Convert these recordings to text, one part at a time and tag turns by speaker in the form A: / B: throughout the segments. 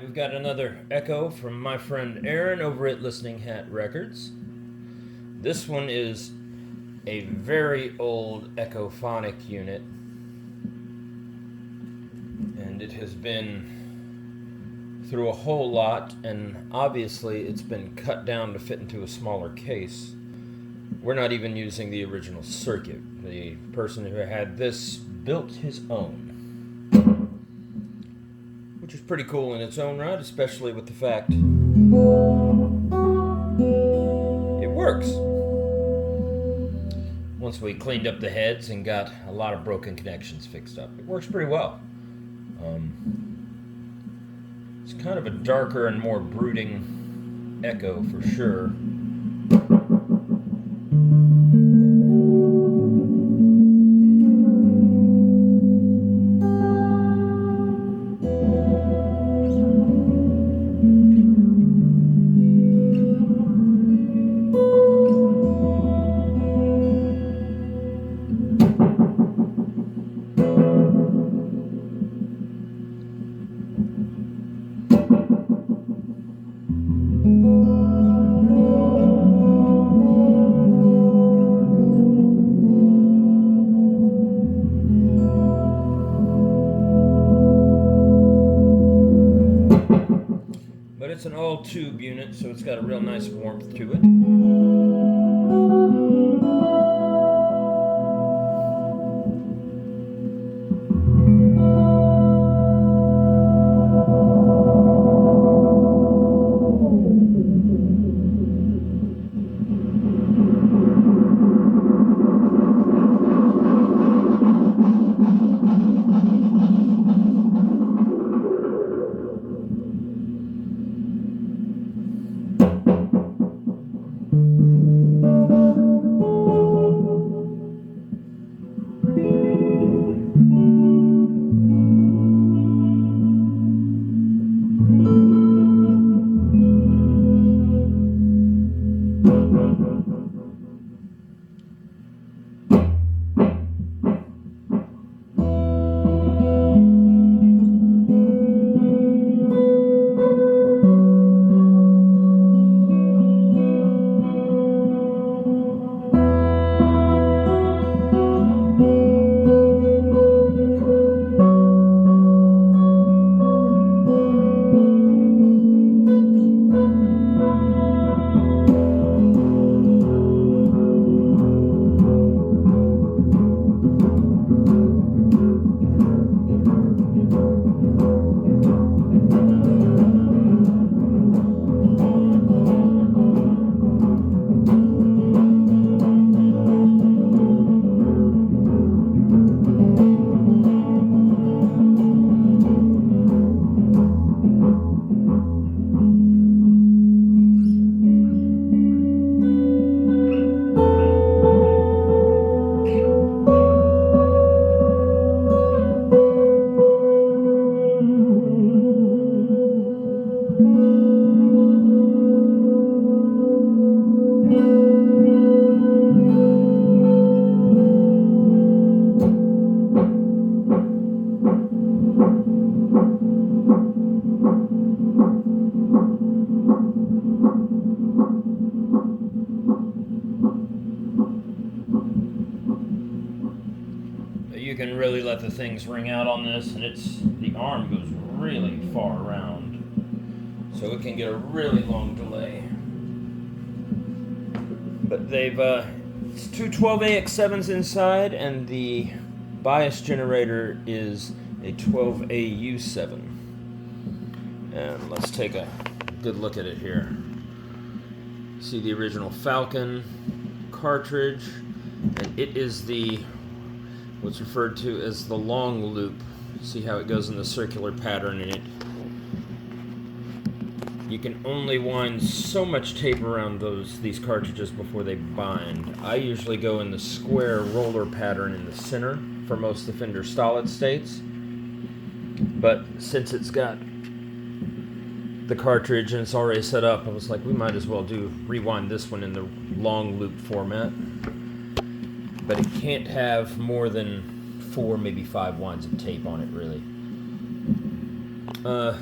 A: We've got another Echo from my friend Aaron over at Listening Hat Records. This one is a very old Ecco-Fonic unit, and it has been through a whole lot, and obviously it's been cut down to fit into a smaller case. We're not even using the original circuit. The person who had this built his own, which is pretty cool in its own right, especially with the fact it works. Once we cleaned up the heads and got a lot of broken connections fixed up, it works pretty well. It's kind of a darker and more brooding echo for sure. But it's an all tube unit, so it's got a real nice warmth to it. You can really let the things ring out on this, and the arm goes really far around, so it can get a really long delay. But it's two 12AX7s inside, and the bias generator is a 12AU7. And let's take a good look at it here. See the original Falcon cartridge, and it is the what's referred to as the long loop. See how it goes in the circular pattern in it. You can only wind so much tape around these cartridges before they bind. I usually go in the square roller pattern in the center for most of the Fender solid states, but since it's got the cartridge and it's already set up, I was like, we might as well rewind this one in the long loop format. But it can't have more than 4, maybe 5 winds of tape on it, really.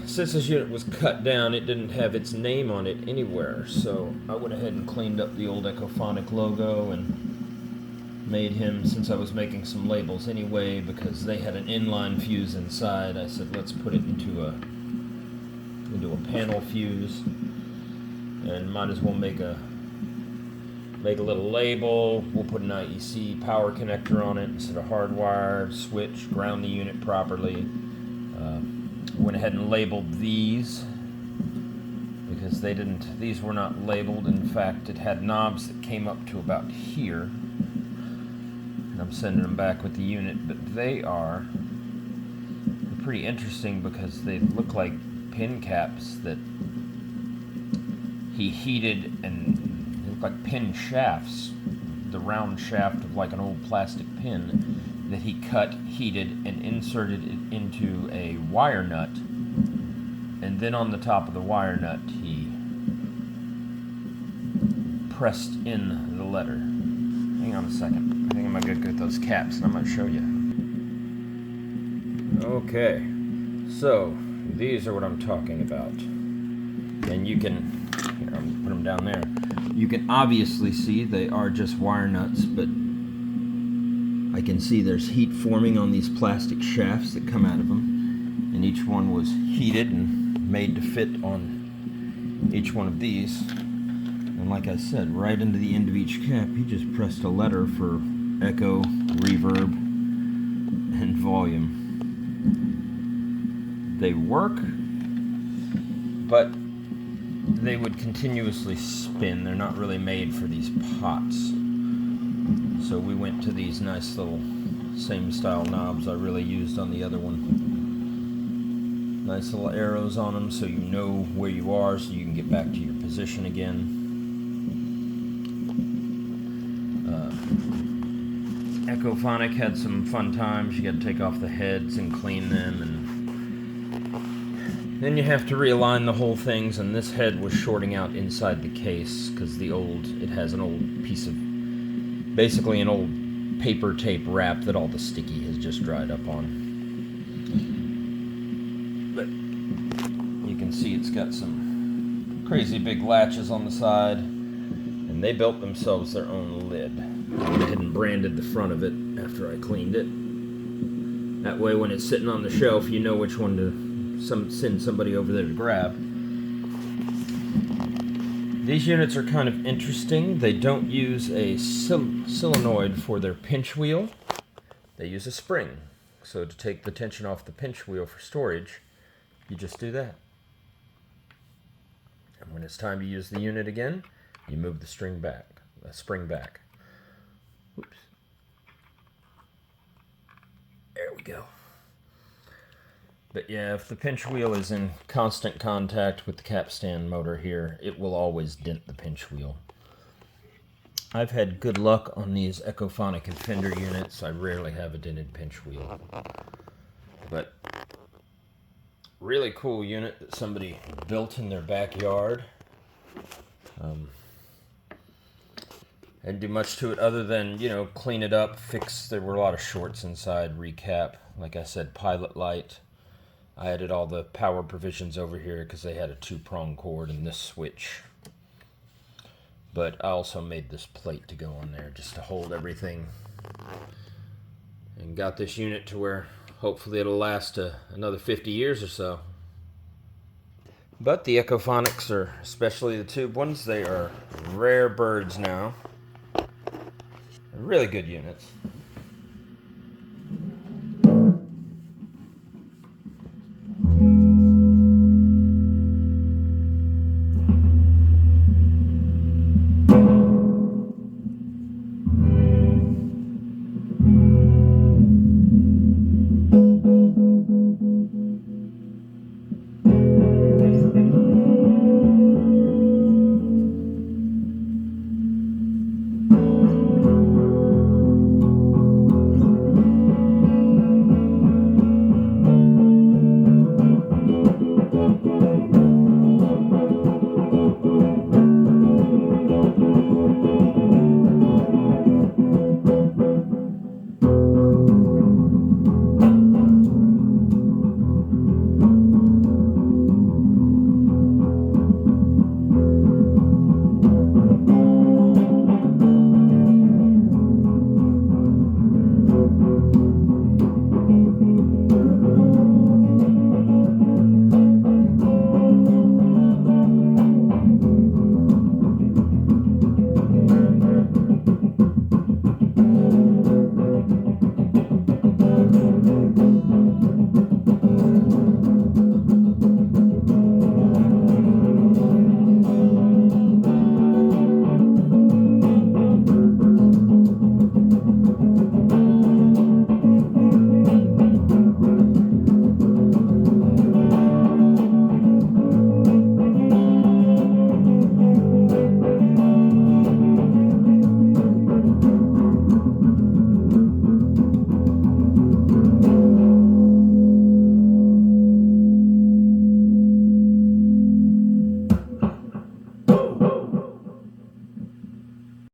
A: Since this unit was cut down, it didn't have its name on it anywhere, so I went ahead and cleaned up the old Ecco-Fonic logo and made him, since I was making some labels anyway, because they had an inline fuse inside, I said let's put it into a panel fuse, and might as well make a little label. We'll put an IEC power connector on it instead of hardwire, switch, ground the unit properly. Went ahead and labeled these because these were not labeled. In fact, it had knobs that came up to about here, and I'm sending them back with the unit, but they're pretty interesting because they look like pin caps that he heated, and they look like pin shafts, the round shaft of like an old plastic pin that he cut, heated, and inserted it into a wire nut, and then on the top of the wire nut he pressed in the letter. Hang on a second, I think I'm gonna get those caps and I'm gonna show you. Okay, so these are what I'm talking about, and you can, here, I'm gonna put them down there. You can obviously see they are just wire nuts, but I can see there's heat forming on these plastic shafts that come out of them, and each one was heated and made to fit on each one of these. And like I said, right into the end of each cap, he just pressed a letter for echo, reverb, and volume. They work, but they would continuously spin. They're not really made for these pots. So we went to these nice little same style knobs I really used on the other one. Nice little arrows on them so you know where you are, so you can get back to your position again. Ecco-Fonic had some fun times. You got to take off the heads and clean them, and then you have to realign the whole things, and this head was shorting out inside the case because it has an old piece of, basically an old paper tape wrap that all the sticky has just dried up on. But you can see it's got some crazy big latches on the side, and they built themselves their own lid. I went ahead and branded the front of it after I cleaned it. That way when it's sitting on the shelf, you know which one to send somebody over there to grab. These units are kind of interesting. They don't use a solenoid for their pinch wheel. They use a spring. So to take the tension off the pinch wheel for storage, you just do that. And when it's time to use the unit again, you move the spring back. Oops. There we go. But yeah, if the pinch wheel is in constant contact with the capstan motor here, it will always dent the pinch wheel. I've had good luck on these Ecco-Fonic and Fender units. I rarely have a dented pinch wheel. But really cool unit that somebody built in their backyard. Didn't do much to it other than, clean it up, there were a lot of shorts inside, recap. Like I said, pilot light. I added all the power provisions over here because they had a 2-prong cord and this switch. But I also made this plate to go on there just to hold everything. And got this unit to where hopefully it'll last another 50 years or so. But the Ecco-Fonics, are, especially the tube ones, they are rare birds now. Really good units.